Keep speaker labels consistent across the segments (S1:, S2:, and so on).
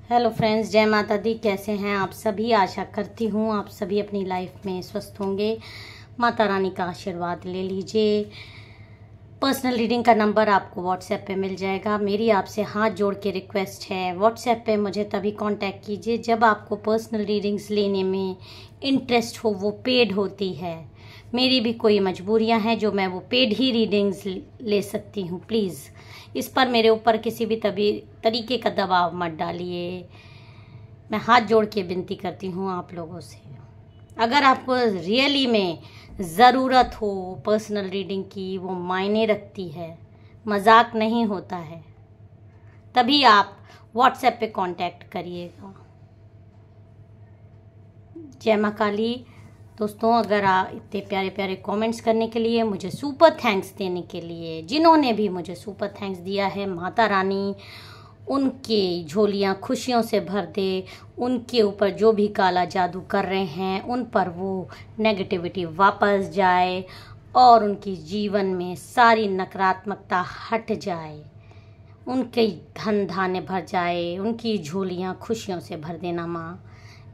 S1: Hello friends, जय माता दी। कैसे हैं आप सभी? आशा करती हूँ आप सभी अपनी लाइफ में स्वस्थ होंगे। माता रानी का आशीर्वाद ले लीजिए। पर्सनल रीडिंग का नंबर आपको व्हाट्सएप पे मिल जाएगा। मेरी आपसे हाथ जोड़ के रिक्वेस्ट है, व्हाट्सएप पे मुझे तभी कांटेक्ट कीजिए जब आपको पर्सनल रीडिंग्स लेने में इंटरेस्ट हो। वो पेड होती है। मेरी भी कोई मजबूरियां हैं जो मैं वो पेड ही रीडिंग्स ले सकती हूँ। प्लीज़ इस पर मेरे ऊपर किसी भी तरीके का दबाव मत डालिए। मैं हाथ जोड़ के विनती करती हूँ आप लोगों से। अगर आपको रियली में ज़रूरत हो पर्सनल रीडिंग की, वो मायने रखती है, मजाक नहीं होता है, तभी आप व्हाट्सएप पे कांटेक्ट करिएगा। जय माँ काली। दोस्तों, अगर आप इतने प्यारे प्यारे कमेंट्स करने के लिए, मुझे सुपर थैंक्स देने के लिए, जिन्होंने भी मुझे सुपर थैंक्स दिया है, माता रानी उनकी झोलियाँ खुशियों से भर दे। उनके ऊपर जो भी काला जादू कर रहे हैं उन पर वो नेगेटिविटी वापस जाए और उनकी जीवन में सारी नकारात्मकता हट जाए। उनके धन धान्य भर जाए, उनकी झोलियाँ खुशियों से भर देना माँ।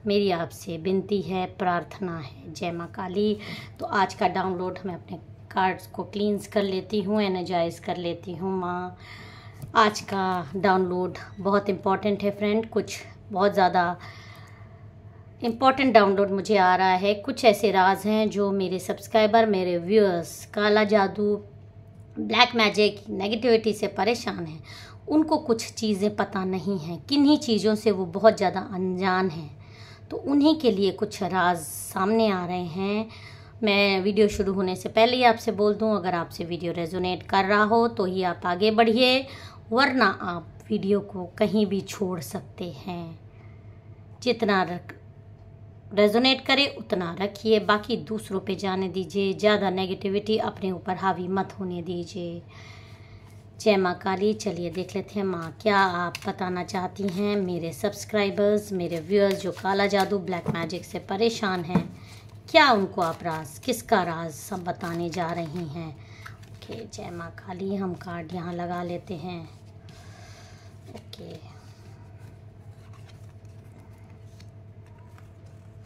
S1: मेरी आपसे विनती है, प्रार्थना है। जय माँ काली। तो आज का डाउनलोड मैं अपने कार्ड्स को क्लींस कर लेती हूँ, एनर्जाइज कर लेती हूँ माँ। आज का डाउनलोड बहुत इम्पॉर्टेंट है फ्रेंड। कुछ बहुत ज़्यादा इम्पॉर्टेंट डाउनलोड मुझे आ रहा है। कुछ ऐसे राज हैं जो मेरे सब्सक्राइबर, मेरे व्यूअर्स काला जादू, ब्लैक मैजिक, नेगेटिविटी से परेशान हैं। उनको कुछ चीज़ें पता नहीं हैं, किन्हीं चीज़ों से वो बहुत ज़्यादा अनजान हैं। तो उन्हीं के लिए कुछ राज सामने आ रहे हैं। मैं वीडियो शुरू होने से पहले ही आपसे बोल दूं, अगर आपसे वीडियो रेजोनेट कर रहा हो तो ही आप आगे बढ़िए, वरना आप वीडियो को कहीं भी छोड़ सकते हैं। जितना रेजोनेट करे उतना रखिए, बाकी दूसरों पे जाने दीजिए। ज़्यादा नेगेटिविटी अपने ऊपर हावी मत होने दीजिए। जय माँ काली। चलिए देख लेते हैं माँ क्या आप बताना चाहती हैं मेरे सब्सक्राइबर्स, मेरे व्यूअर्स जो काला जादू, ब्लैक मैजिक से परेशान हैं। क्या उनको आप राज, किसका राज सब बताने जा रही हैं? ओके, जय माँ काली। हम कार्ड यहाँ लगा लेते हैं। ओके,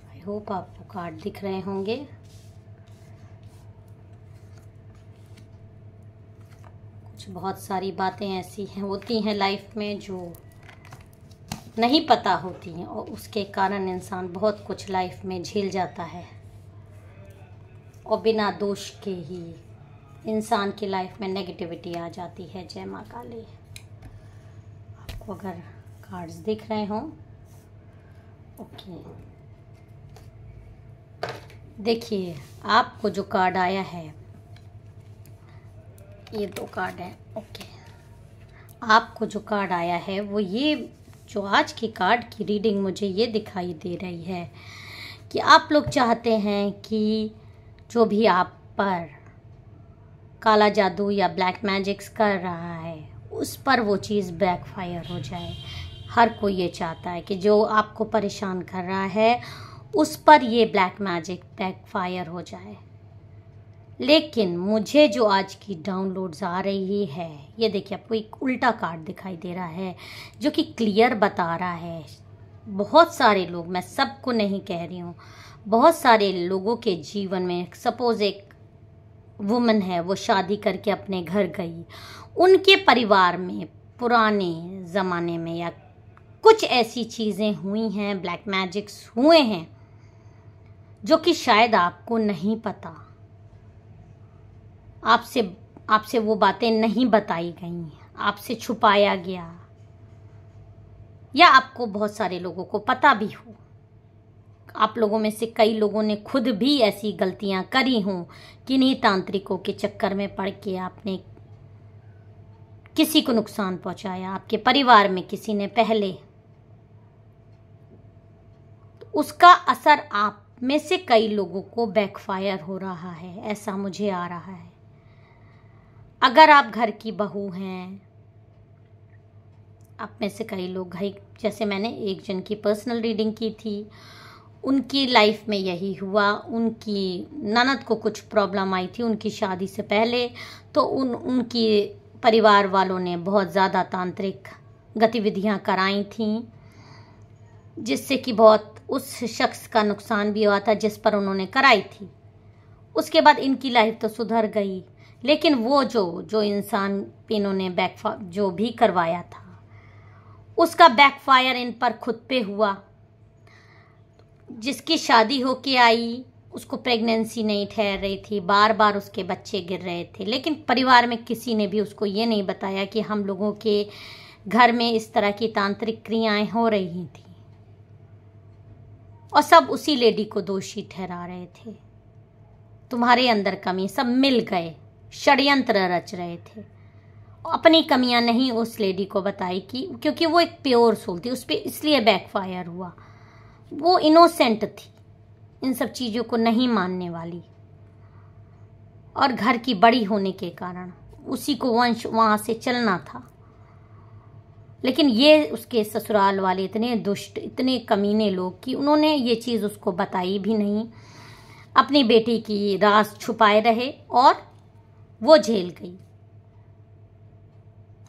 S1: आई होप आपको कार्ड दिख रहे होंगे। बहुत सारी बातें ऐसी हैं, होती हैं लाइफ में जो नहीं पता होती हैं और उसके कारण इंसान बहुत कुछ लाइफ में झेल जाता है और बिना दोष के ही इंसान की लाइफ में नेगेटिविटी आ जाती है। जय माँ काली। आपको अगर कार्ड्स दिख रहे हों, ओके, देखिए आपको जो कार्ड आया है, ये 2 कार्ड है। ओके, आपको जो कार्ड आया है वो ये, जो आज की कार्ड की रीडिंग मुझे ये दिखाई दे रही है कि आप लोग चाहते हैं कि जो भी आप पर काला जादू या ब्लैक मैजिक्स कर रहा है उस पर वो चीज़ बैकफायर हो जाए। हर कोई ये चाहता है कि जो आपको परेशान कर रहा है उस पर ये ब्लैक मैजिक बैकफायर हो जाए। लेकिन मुझे जो आज की डाउनलोड्स आ रही है, ये देखिए आपको एक उल्टा कार्ड दिखाई दे रहा है जो कि क्लियर बता रहा है बहुत सारे लोग, मैं सबको नहीं कह रही हूँ, बहुत सारे लोगों के जीवन में, सपोज एक वुमन है, वो शादी करके अपने घर गई, उनके परिवार में पुराने ज़माने में या कुछ ऐसी चीज़ें हुई हैं, ब्लैक मैजिक्स हुए हैं जो कि शायद आपको नहीं पता, आपसे वो बातें नहीं बताई गई, आपसे छुपाया गया, या आपको बहुत सारे लोगों को पता भी हो। आप लोगों में से कई लोगों ने खुद भी ऐसी गलतियां करी हों, किन्हीं तांत्रिकों के चक्कर में पड़ के आपने किसी को नुकसान पहुंचाया, आपके परिवार में किसी ने पहले, तो उसका असर आप में से कई लोगों को बैकफायर हो रहा है, ऐसा मुझे आ रहा है। अगर आप घर की बहू हैं, आप में से कई लोग, जैसे मैंने एक जन की पर्सनल रीडिंग की थी, उनकी लाइफ में यही हुआ। उनकी ननद को कुछ प्रॉब्लम आई थी उनकी शादी से पहले, तो उनकी परिवार वालों ने बहुत ज़्यादा तांत्रिक गतिविधियां कराई थीं जिससे कि बहुत उस शख्स का नुकसान भी हुआ था जिस पर उन्होंने कराई थी। उसके बाद इनकी लाइफ तो सुधर गई, लेकिन वो जो इंसान पे इन्होंने जो भी करवाया था उसका बैकफायर इन पर खुद पे हुआ। जिसकी शादी होके आई उसको प्रेगनेंसी नहीं ठहर रही थी, बार बार उसके बच्चे गिर रहे थे, लेकिन परिवार में किसी ने भी उसको ये नहीं बताया कि हम लोगों के घर में इस तरह की तांत्रिक क्रियाएं हो रही थी, और सब उसी लेडी को दोषी ठहरा रहे थे। तुम्हारे अंदर कमी, सब मिल गए षड्यंत्र रच रहे थे। अपनी कमियां नहीं उस लेडी को बताई कि क्योंकि वो एक प्योर सोल थी, उस पर इसलिए बैकफायर हुआ। वो इनोसेंट थी, इन सब चीज़ों को नहीं मानने वाली, और घर की बड़ी होने के कारण उसी को वंश वहाँ से चलना था। लेकिन ये उसके ससुराल वाले इतने दुष्ट, इतने कमीने लोग कि उन्होंने ये चीज़ उसको बताई भी नहीं, अपनी बेटी की राज छुपाए रहे और वो झेल गई।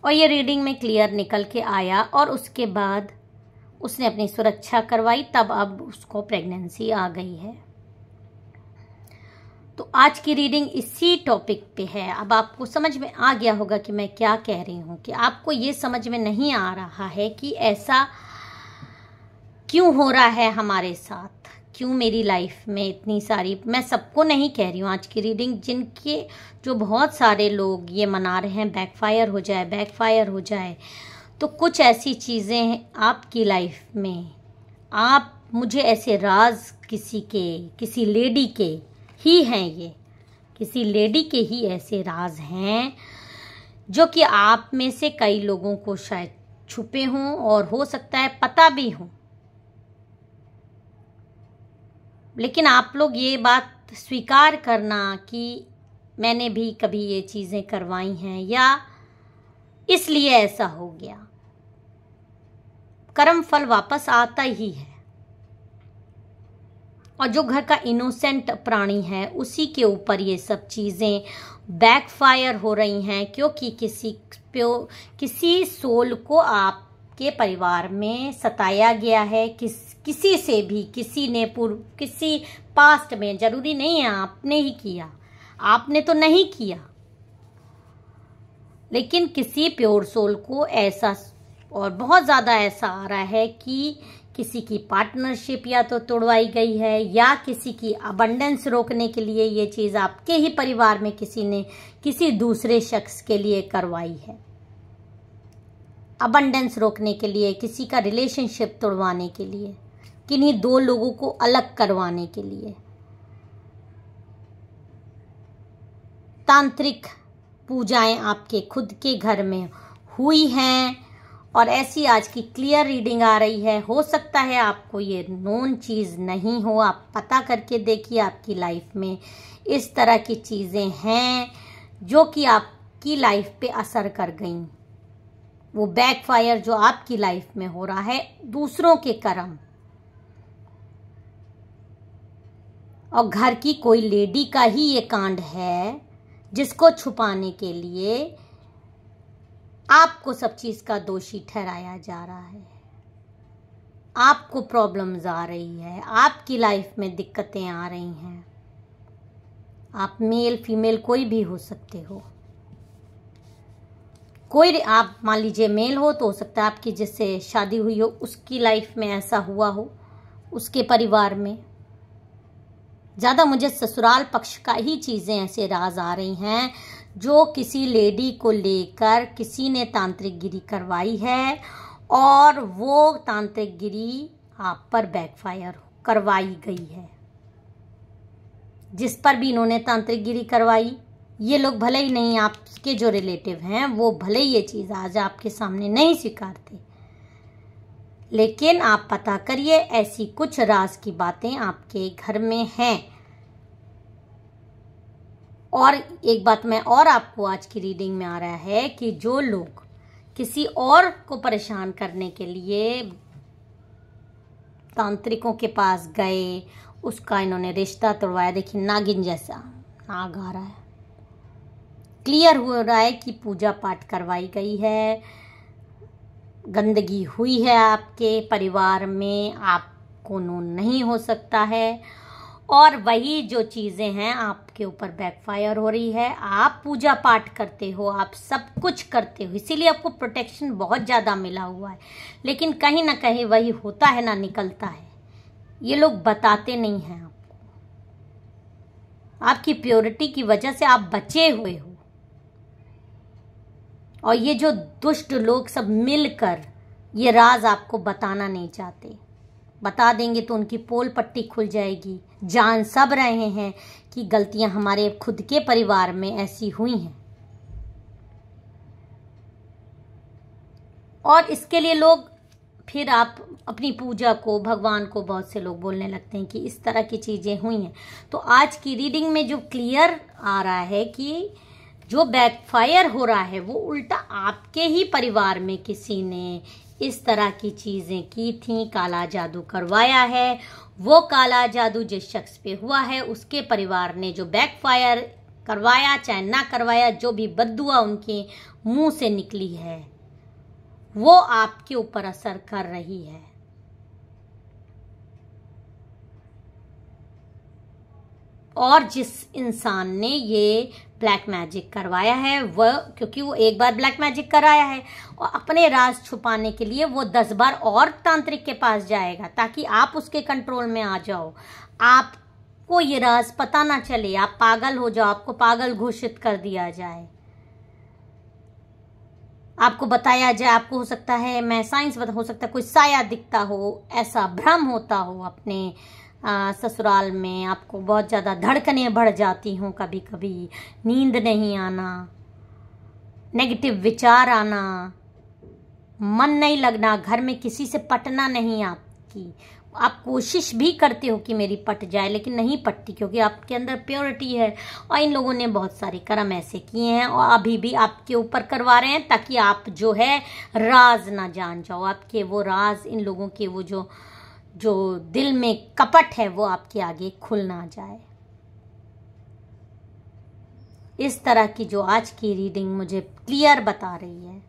S1: और ये रीडिंग में क्लियर निकल के आया, और उसके बाद उसने अपनी सुरक्षा करवाई, तब अब उसको प्रेगनेंसी आ गई है। तो आज की रीडिंग इसी टॉपिक पे है। अब आपको समझ में आ गया होगा कि मैं क्या कह रही हूँ, कि आपको ये समझ में नहीं आ रहा है कि ऐसा क्यों हो रहा है हमारे साथ, क्यों मेरी लाइफ में इतनी सारी, मैं सबको नहीं कह रही हूँ आज की रीडिंग, जिनके जो बहुत सारे लोग ये मना रहे हैं बैकफायर हो जाए, बैकफायर हो जाए, तो कुछ ऐसी चीज़ें आपकी लाइफ में, आप मुझे ऐसे राज किसी लेडी के ही हैं, ये किसी लेडी के ही ऐसे राज हैं जो कि आप में से कई लोगों को शायद छुपे हों, और हो सकता है पता भी हो, लेकिन आप लोग ये बात स्वीकार करना कि मैंने भी कभी ये चीज़ें करवाई हैं या इसलिए ऐसा हो गया, कर्म फल वापस आता ही है। और जो घर का इनोसेंट प्राणी है उसी के ऊपर ये सब चीज़ें बैकफायर हो रही हैं, क्योंकि किसी सोल को आपके परिवार में सताया गया है, किसी से भी, किसी पास्ट में, जरूरी नहीं है आपने ही किया, आपने तो नहीं किया, लेकिन किसी प्योर सोल को ऐसा, और बहुत ज़्यादा ऐसा आ रहा है कि किसी की पार्टनरशिप या तो तोड़वाई गई है, या किसी की अबंडेंस रोकने के लिए ये चीज़ आपके ही परिवार में किसी ने किसी दूसरे शख्स के लिए करवाई है, अबंडेंस रोकने के लिए, किसी का रिलेशनशिप तोड़वाने के लिए, किन्हीं दो लोगों को अलग करवाने के लिए। तांत्रिक पूजाएं आपके खुद के घर में हुई हैं, और ऐसी आज की क्लियर रीडिंग आ रही है। हो सकता है आपको ये नोन चीज़ नहीं हो, आप पता करके देखिए आपकी लाइफ में इस तरह की चीज़ें हैं जो कि आपकी लाइफ पे असर कर गई। वो बैकफायर जो आपकी लाइफ में हो रहा है दूसरों के कर्म, और घर की कोई लेडी का ही ये कांड है जिसको छुपाने के लिए आपको सब चीज़ का दोषी ठहराया जा रहा है। आपको प्रॉब्लम्स आ रही है, आपकी लाइफ में दिक्कतें आ रही हैं। आप मेल फीमेल कोई भी हो सकते हो, कोई, आप मान लीजिए मेल हो तो हो सकता है आपकी जिससे शादी हुई हो उसकी लाइफ में ऐसा हुआ हो, उसके परिवार में। ज़्यादा मुझे ससुराल पक्ष का ही चीज़ें ऐसे राज आ रही हैं जो किसी लेडी को लेकर किसी ने तांत्रिकगिरी करवाई है, और वो तांत्रिकगिरी आप पर बैकफायर करवाई गई है। जिस पर भी इन्होंने तांत्रिकगिरी करवाई, ये लोग भले ही नहीं, आपके जो रिलेटिव हैं वो भले ही ये चीज़ आज आपके सामने नहीं स्वीकारते, लेकिन आप पता करिए ऐसी कुछ राज की बातें आपके घर में हैं। और एक बात मैं और आपको आज की रीडिंग में आ रहा है कि जो लोग किसी और को परेशान करने के लिए तांत्रिकों के पास गए, उसका इन्होंने रिश्ता तोड़वाया। देखिए नागिन जैसा नाग आ रहा है, क्लियर हो रहा है कि पूजा पाठ करवाई गई है, गंदगी हुई है आपके परिवार में, आपको नोन नहीं हो सकता है। और वही जो चीज़ें हैं आपके ऊपर बैकफायर हो रही है। आप पूजा पाठ करते हो, आप सब कुछ करते हो, इसीलिए आपको प्रोटेक्शन बहुत ज़्यादा मिला हुआ है। लेकिन कहीं ना कहीं वही होता है ना, निकलता है। ये लोग बताते नहीं हैं आपको। आपकी प्योरिटी की वजह से आप बचे हुए हो। और ये जो दुष्ट लोग सब मिलकर ये राज आपको बताना नहीं चाहते। बता देंगे तो उनकी पोल पट्टी खुल जाएगी। जान सब रहे हैं कि गलतियां हमारे खुद के परिवार में ऐसी हुई हैं। और इसके लिए लोग फिर आप अपनी पूजा को, भगवान को, बहुत से लोग बोलने लगते हैं कि इस तरह की चीज़ें हुई हैं। तो आज की रीडिंग में जो क्लियर आ रहा है कि जो बैकफायर हो रहा है वो उल्टा आपके ही परिवार में किसी ने इस तरह की चीज़ें की थी, काला जादू करवाया है। वो काला जादू जिस शख्स पे हुआ है उसके परिवार ने जो बैकफायर करवाया, चाहे ना करवाया, जो भी बद्दुआ उनके मुंह से निकली है वो आपके ऊपर असर कर रही है। और जिस इंसान ने ये ब्लैक मैजिक करवाया है वह, क्योंकि वो एक बार ब्लैक मैजिक कराया है और अपने राज छुपाने के लिए वो 10 बार और तांत्रिक के पास जाएगा ताकि आप उसके कंट्रोल में आ जाओ, आपको ये राज पता ना चले, आप पागल हो जाओ, आपको पागल घोषित कर दिया जाए, आपको बताया जाए, आपको हो सकता है, मैं साइंस बता, हो सकता है कोई साया दिखता हो, ऐसा भ्रम होता हो अपने ससुराल में, आपको बहुत ज़्यादा धड़कनें बढ़ जाती हों, कभी कभी नींद नहीं आना, नेगेटिव विचार आना, मन नहीं लगना, घर में किसी से पटना नहीं आपकी, आप कोशिश भी करते हो कि मेरी पट जाए लेकिन नहीं पटती क्योंकि आपके अंदर प्योरिटी है। और इन लोगों ने बहुत सारे कर्म ऐसे किए हैं और अभी भी आपके ऊपर करवा रहे हैं ताकि आप जो है राज ना जान जाओ। आपके वो राज, इन लोगों के वो जो दिल में कपट है वो आपके आगे खुल ना जाए। इस तरह की जो आज की रीडिंग मुझे क्लियर बता रही है,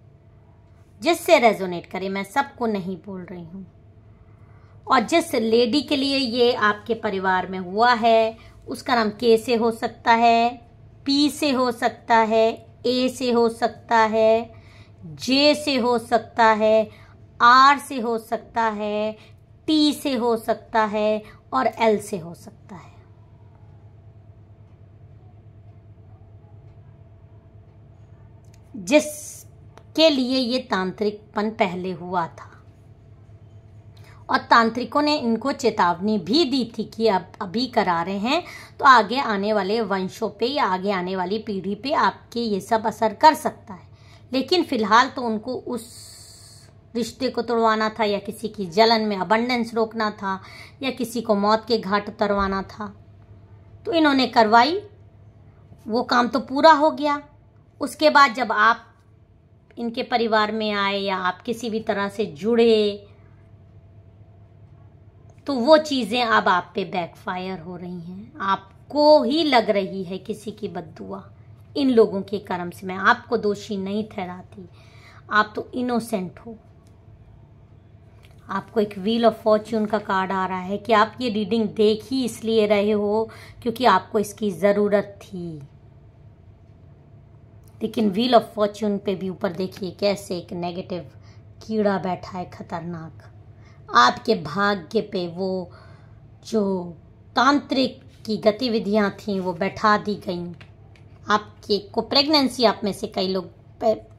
S1: जिससे रेजोनेट करे, मैं सबको नहीं बोल रही हूँ। और जिस लेडी के लिए ये आपके परिवार में हुआ है उसका नाम के से हो सकता है, पी से हो सकता है, ए से हो सकता है, जे से हो सकता है, आर से हो सकता है, टी से हो सकता है और एल से हो सकता है। जिसके लिए ये तांत्रिकपन पहले हुआ था और तांत्रिकों ने इनको चेतावनी भी दी थी कि अब अभी करा रहे हैं तो आगे आने वाले वंशों पे या आगे आने वाली पीढ़ी पे आपके ये सब असर कर सकता है। लेकिन फिलहाल तो उनको उस रिश्ते को तोड़वाना था या किसी की जलन में अबंडेंस रोकना था या किसी को मौत के घाट उतरवाना था, तो इन्होंने करवाई, वो काम तो पूरा हो गया। उसके बाद जब आप इनके परिवार में आए या आप किसी भी तरह से जुड़े तो वो चीज़ें अब आप पे बैकफायर हो रही हैं, आपको ही लग रही है किसी की बद्दुआ। इन लोगों के कर्म से मैं आपको दोषी नहीं ठहराती, आप तो इनोसेंट हो। आपको एक व्हील ऑफ फॉर्च्यून का कार्ड आ रहा है कि आप ये रीडिंग देख ही इसलिए रहे हो क्योंकि आपको इसकी ज़रूरत थी। लेकिन व्हील ऑफ फॉर्च्यून पे भी ऊपर देखिए कैसे एक नेगेटिव कीड़ा बैठा है, खतरनाक। आपके भाग्य पे वो जो तांत्रिक की गतिविधियां थीं वो बैठा दी गईं। आपके को प्रेगनेंसी, आप में से कई लोग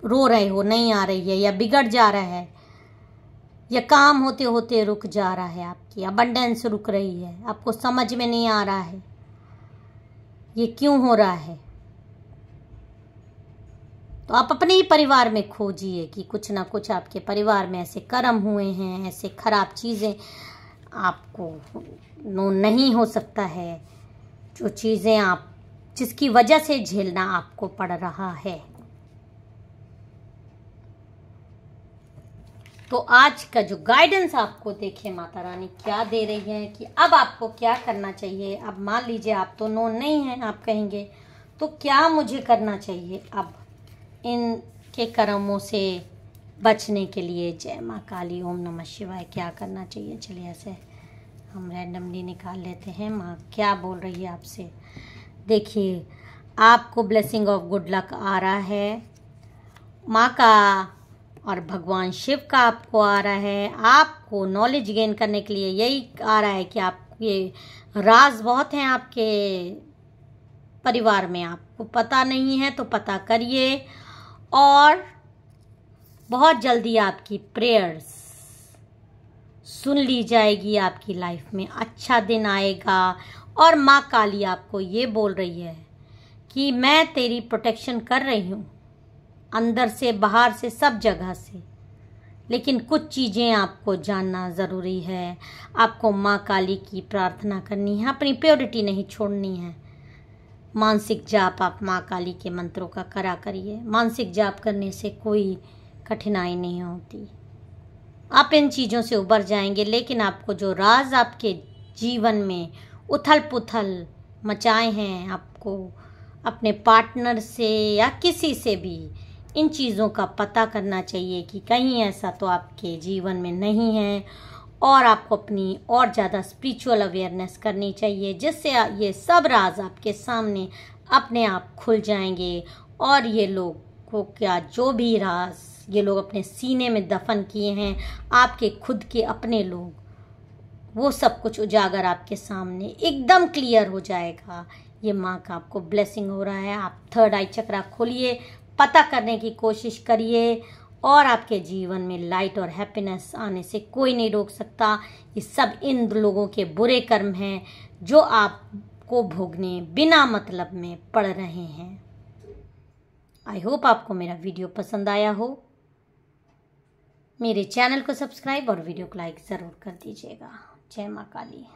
S1: रो रहे हो, नहीं आ रही है या बिगड़ जा रहा है या काम होते होते रुक जा रहा है, आपकी अबंडेंस रुक रही है, आपको समझ में नहीं आ रहा है ये क्यों हो रहा है। तो आप अपने ही परिवार में खोजिए कि कुछ ना कुछ आपके परिवार में ऐसे कर्म हुए हैं, ऐसे खराब चीज़ें आपको नहीं हो सकता है, जो चीज़ें आप जिसकी वजह से झेलना आपको पड़ रहा है। तो आज का जो गाइडेंस आपको देखिए माता रानी क्या दे रही है कि अब आपको क्या करना चाहिए। अब मान लीजिए आप तो नोन नहीं हैं, आप कहेंगे तो क्या मुझे करना चाहिए अब इनके कर्मों से बचने के लिए। जय माँ काली, ओम नमः शिवाय। क्या करना चाहिए, चलिए ऐसे हम रैंडमली निकाल लेते हैं। माँ क्या बोल रही है आपसे। देखिए, आपको ब्लेसिंग ऑफ गुड लक आ रहा है माँ का, और भगवान शिव का आपको आ रहा है। आपको नॉलेज गेन करने के लिए यही आ रहा है कि आपके राज बहुत हैं आपके परिवार में, आपको पता नहीं है तो पता करिए। और बहुत जल्दी आपकी प्रेयर्स सुन ली जाएगी, आपकी लाइफ में अच्छा दिन आएगा। और माँ काली आपको ये बोल रही है कि मैं तेरी प्रोटेक्शन कर रही हूँ, अंदर से बाहर से सब जगह से। लेकिन कुछ चीज़ें आपको जानना ज़रूरी है। आपको माँ काली की प्रार्थना करनी है, अपनी प्योरिटी नहीं छोड़नी है। मानसिक जाप आप माँ काली के मंत्रों का करा करिए। मानसिक जाप करने से कोई कठिनाई नहीं होती, आप इन चीज़ों से उबर जाएंगे। लेकिन आपको जो राज आपके जीवन में उथल पुथल मचाए हैं, आपको अपने पार्टनर से या किसी से भी इन चीज़ों का पता करना चाहिए कि कहीं ऐसा तो आपके जीवन में नहीं है। और आपको अपनी और ज़्यादा स्पिरिचुअल अवेयरनेस करनी चाहिए, जिससे ये सब राज आपके सामने अपने आप खुल जाएंगे। और ये लोग को क्या जो भी राज ये लोग अपने सीने में दफन किए हैं, आपके खुद के अपने लोग, वो सब कुछ उजागर आपके सामने एकदम क्लियर हो जाएगा। ये माँ का आपको ब्लेसिंग हो रहा है। आप थर्ड आई चक्रा खोलिए, पता करने की कोशिश करिए, और आपके जीवन में लाइट और हैप्पीनेस आने से कोई नहीं रोक सकता। ये सब इन लोगों के बुरे कर्म हैं जो आपको भोगने बिना मतलब में पड़ रहे हैं। आई होप आपको मेरा वीडियो पसंद आया हो। मेरे चैनल को सब्सक्राइब और वीडियो को लाइक ज़रूर कर दीजिएगा। जय माँ काली।